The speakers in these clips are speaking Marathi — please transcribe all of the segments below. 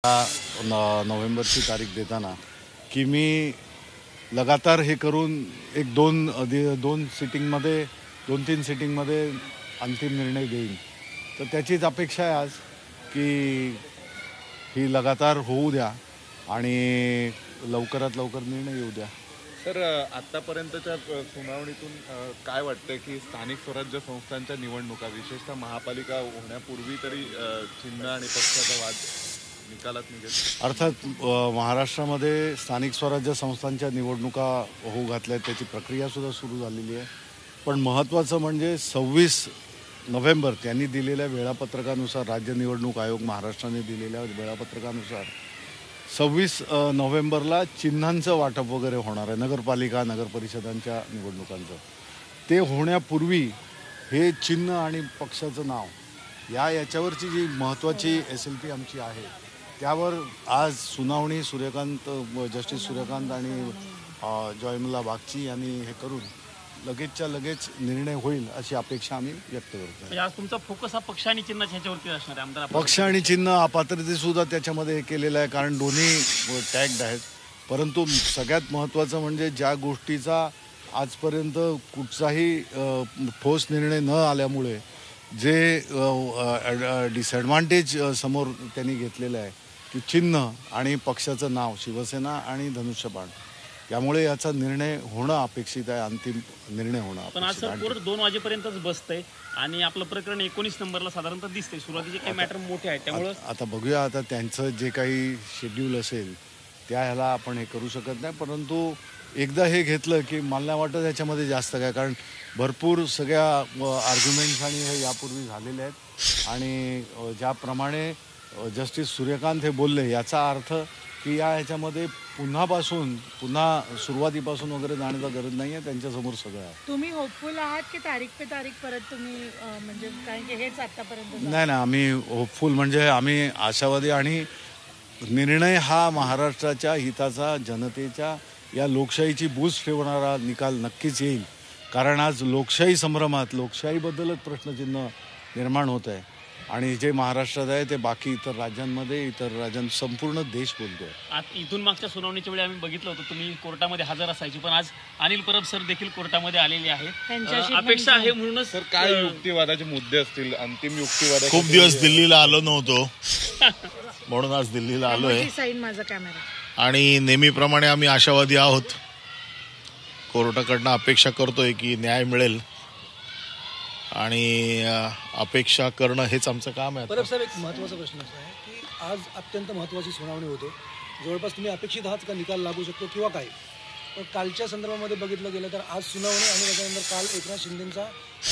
नोव्हेंबरची तारीख देताना की मी लगातार हे करून एक दोन सिटिंगमध्ये 2-3 सिटिंगमध्ये अंतिम निर्णय घेईन. तर त्याचीच अपेक्षा आहे आज की ही लगातार होऊ द्या आणि लवकरात लवकर निर्णय येऊ द्या. सर, आतापर्यंतच्या सुनावणीतून काय वाटतं की स्थानिक स्वराज्य संस्थांच्या निवडणुका विशेषतः महापालिका होण्यापूर्वी तरी चिन्ह आणि पक्षाचा वाद निकालात निघेल? अर्थात महाराष्ट्रामध्ये स्थानिक स्वराज्य संस्थांच्या निवडणुका होऊ घातल्या, त्याची प्रक्रियासुद्धा सुरू झालेली आहे. पण महत्त्वाचं म्हणजे 26 नोव्हेंबर त्यांनी दिलेल्या वेळापत्रकानुसार, राज्य निवडणूक आयोग महाराष्ट्राने दिलेल्या वेळापत्रकानुसार 26 नोव्हेंबरला चिन्हांचं वाटप वगैरे होणार आहे, नगरपालिका नगरपरिषदांच्या निवडणुकांचं. ते होण्यापूर्वी हे चिन्ह आणि पक्षाचं नाव याच्यावरची जी महत्त्वाची SLP आमची आहे त्यावर आज सुनावणी जस्टिस सूर्यकांत आणि जॉयमल्ला बागची यांनी हे करून लगेचच्या लगेच निर्णय होईल अशी अपेक्षा आम्ही व्यक्त करतो. म्हणजे आज तुमचा फोकस हा पक्ष आणि चिन्ह ह्याच्यावरती असणार आहे आमदार? पक्ष आणि चिन्ह अपात्रतेसुद्धा त्याच्यामध्ये हे केलेलं आहे, कारण दोन्ही टॅग्ड आहेत. परंतु सगळ्यात महत्त्वाचं म्हणजे ज्या गोष्टीचा आजपर्यंत कुठचाही ठोस निर्णय न आल्यामुळे जे डिसएडव्हान्टेज समोर त्यांनी घेतलेलं आहे की चिन्ह आणि पक्षाचं नाव शिवसेना आणि धनुष्यबाण, त्यामुळे याचा निर्णय होणं अपेक्षित आहे, अंतिम निर्णय होणं. पण आज कोर्ट 2 वाजेपर्यंतच बसतंय आणि आपलं प्रकरण 19 नंबरला साधारणतः दिसतंय. सुरुवातीचे काही मॅटर मोठे आहेत, त्यामुळे आता बघूया. आता त्यांचं जे काही शेड्यूल असेल त्या ह्याला आपण हे करू शकत नाही. परंतु एकदा हे घेतलं की मला नाही वाटत याच्यामध्ये जास्त काय, कारण भरपूर सगळ्या आर्ग्युमेंट्स आणि हे यापूर्वी झालेले आहेत. आणि ज्याप्रमाणे जस्टिस सूर्यकांत हे बोलले याचा अर्थ की ह्याच्यामध्ये पुन्हा सुरुवातीपासून वगैरे जाण्याचा गरज नाही आहे. त्यांच्यासमोर सगळं आहे. तुम्ही होपफुल आहात की तारीख पे तारीख परत तुम्ही म्हणजे काय की हेच आतापर्यंत? नाही, आम्ही होपफुल म्हणजे आम्ही आशावादी आणि निर्णय हा महाराष्ट्राच्या हिताचा, जनतेच्या या लोकशाहीची बूज ठेवणारा निकाल नक्कीच येईल. कारण आज लोकशाही संभ्रमात लोकशाहीबद्दलच प्रश्नचिन्ह निर्माण होत आहे आणि जे महाराष्ट्रात आहे ते बाकी इतर राज्यांत संपूर्ण देश बोलतोय. इथून मागच्या सुनावणीच्या वेळी आम्ही बघितलं होतं तुम्ही कोर्टामध्ये हजर असायची, पण आज अनिल परब सर देखील कोर्टामध्ये आलेले आहेत. अपेक्षा आहे म्हणूनच. सर, काय युक्तिवादाचे मुद्दे असतील? अंतिम युक्तिवाद. खूप दिवस दिल्लीला आलो नव्हतो म्हणून आज दिल्लीला आलोय. माझा कॅमेरा. आणि नेहमीप्रमाणे आम्ही आशावादी आहोत. कोर्टाकडनं अपेक्षा करतोय की न्याय मिळेल आणि अपेक्षा करणं हेच आमचं काम आहे. परब साहेब, एक महत्त्वाचा प्रश्न असा आहे की आज अत्यंत महत्त्वाची सुनावणी होते. जवळपास तुम्ही अपेक्षित आहात का निकाल लागू शकतो किंवा काय? पण कालच्या संदर्भामध्ये बघितलं गेलं तर आज सुनावणी आणि त्याच्यानंतर काल एकनाथ शिंदेंचा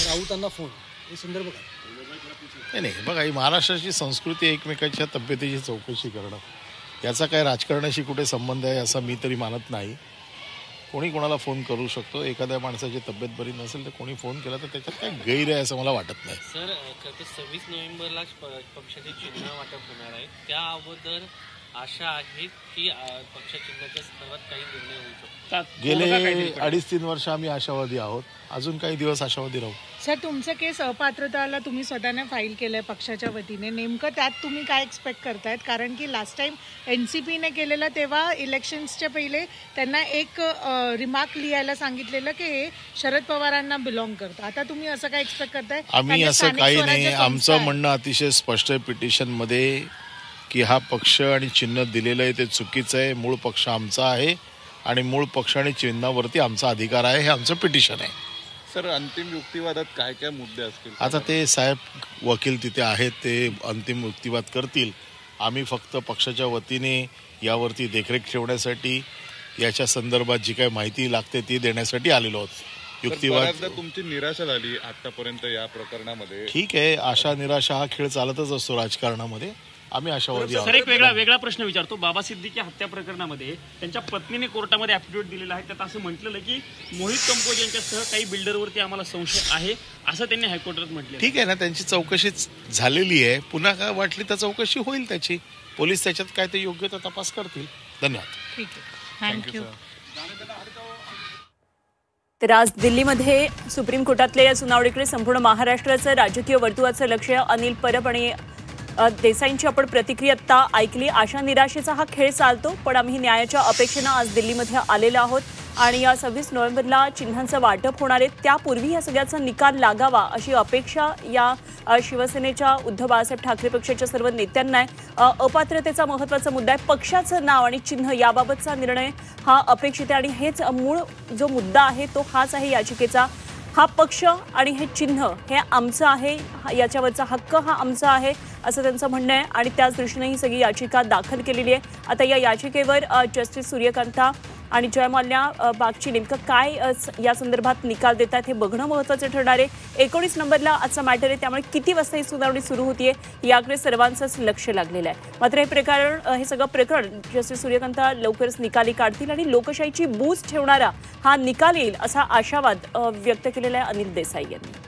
राऊतांना फोन, हे संदर्भ काय? नाही बघा, ही महाराष्ट्राची संस्कृती एकमेकांच्या तब्येतीची चौकशी करणं, याचा काय राजकारणाशी कुठे संबंध आहे असं मी तरी मानत नाही. कोणी कोणाला फोन करू शकतो. एखाद्या माणसाची तब्येत बरी नसेल तर कोणी फोन केला तर त्याच्यात काही गैर आहे असं मला वाटत नाही. सर, 26 नोव्हेंबरला पक्षाचे चिन्ह वाटप होणार आहे. त्या अगोदर आशा आहे की पक्षचिन्हाच्या संदर्भात काही निर्णय होऊ शकतो? गेले 2.5-3 वर्ष आम्ही आशावादी आहोत. अजून काही दिवस आशावादी राहू. सर, तुमचं केस अपात्रताला तुम्ही स्वतःने फाईल केलंय पक्षाच्या वतीने. नेमकं त्यात तुम्ही काय एक्सपेक्ट करतायत? कारण की लास्ट टाइम NCPने केलेलं तेव्हा इलेक्शन्सच्या पहिले त्यांना एक रिमार्क लिहायला सांगितलेलं की हे शरद पवारांना बिलॉंग करतं. आता तुम्ही असं काय एक्सपेक्ट करताय? आम्ही असं काही नाही. आमचं म्हणणं अतिशय स्पष्ट आहे पिटिशनमध्ये की हा पक्ष आणि चिन्ह दिलेलं आहे ते चुकीचं आहे. मूळ पक्ष आमचा आहे आणि मूळ पक्ष आणि चिन्हावरती आमचा अधिकार आहे, हे आमचं पिटिशन आहे. सर, अंतिम युक्तिवादात काय काय मुद्दे असतील? आता ते साहेब वकील तिथे आहेत, ते अंतिम युक्तिवाद करतील. आम्ही फक्त पक्षाच्या वतीने यावरती देखरेख ठेवण्यासाठी, याच्या संदर्भात जी काही माहिती लागते ती देण्यासाठी आलेलो आहोत. युक्तिवाद तुमची निराशा झाली आतापर्यंत या प्रकरणामध्ये? ठीक आहे, आशा निराशा हा खेळ चालतच असतो राजकारणामध्ये. आम्ही आशावादी आहोत. सर, एक वेगळा प्रश्न विचारतो. बाबा सिद्दीकी हत्या प्रकरणामध्ये त्यांच्या पत्नीने कोर्टामध्ये ॲफिडेव्हिट दिलेला आहे. त्यात असं म्हटलेलं की मोहित कंपोज यांच्यासह काही बिल्डरवरती आम्हाला संशय आहे असं त्यांनी हायकोर्टात म्हटलं. ठीक आहे ना, त्यांची चौकशी झालेली आहे. पुन्हा काय वाटली तर चौकशी होईल त्याची. पोलीस त्याच्यात काय ते योग्य तो तपास करतील. धन्यवाद. ठीक आहे, थँक्यू. तर आज दिल्लीमध्ये सुप्रीम कोर्टातल्या या सुनावणीकडे संपूर्ण महाराष्ट्राचं राजकीय वर्तुळाचं लक्ष अनिल परब आणि देसाईंची आपण प्रतिक्रिया आता ऐकली. आशा निराशेचा हा खेळ चालतो, पण आम्ही न्यायाच्या अपेक्षेनं आज दिल्लीमध्ये आलेलो आहोत आणि या 26 नोव्हेंबरला चिन्हांचं वाटप होणार आहे. त्यापूर्वी या सगळ्याचा निकाल लागावा अशी अपेक्षा या शिवसेनेच्या उद्धव बाळासाहेब ठाकरे पक्षाच्या सर्व नेत्यांना आहे. अपात्रतेचा महत्त्वाचा मुद्दा आहे. पक्षाचं नाव आणि चिन्ह याबाबतचा निर्णय हा अपेक्षित आहे आणि हेच मूळ जो मुद्दा आहे तो हाच आहे याचिकेचा. हा पक्ष आणि हे चिन्ह हे आमचं आहे, याच्यावरचा हक्क हा आमचा आहे असं त्यांचं म्हणणं आहे आणि त्याच दृष्टीने ही सगळी याचिका दाखल केलेली आहे. आता या याचिकेवर जस्टिस सूर्यकांता आणि जय मल्ल्या बागची नेमकं काय या संदर्भात निकाल देतात हे बघणं महत्त्वाचं ठरणार आहे. 19 नंबरला आजचा मॅटर आहे, त्यामुळे किती वाजता ही सुनावणी सुरू होतीये याकडे सर्वांचंच लक्ष लागलेलं आहे. मात्र हे सगळं प्रकरण जस्टिस सूर्यकांता लवकरच निकाली काढतील आणि लोकशाहीची बूज ठेवणारा हा निकाल येईल असा आशावाद व्यक्त केलेला आहे अनिल देसाई यांनी.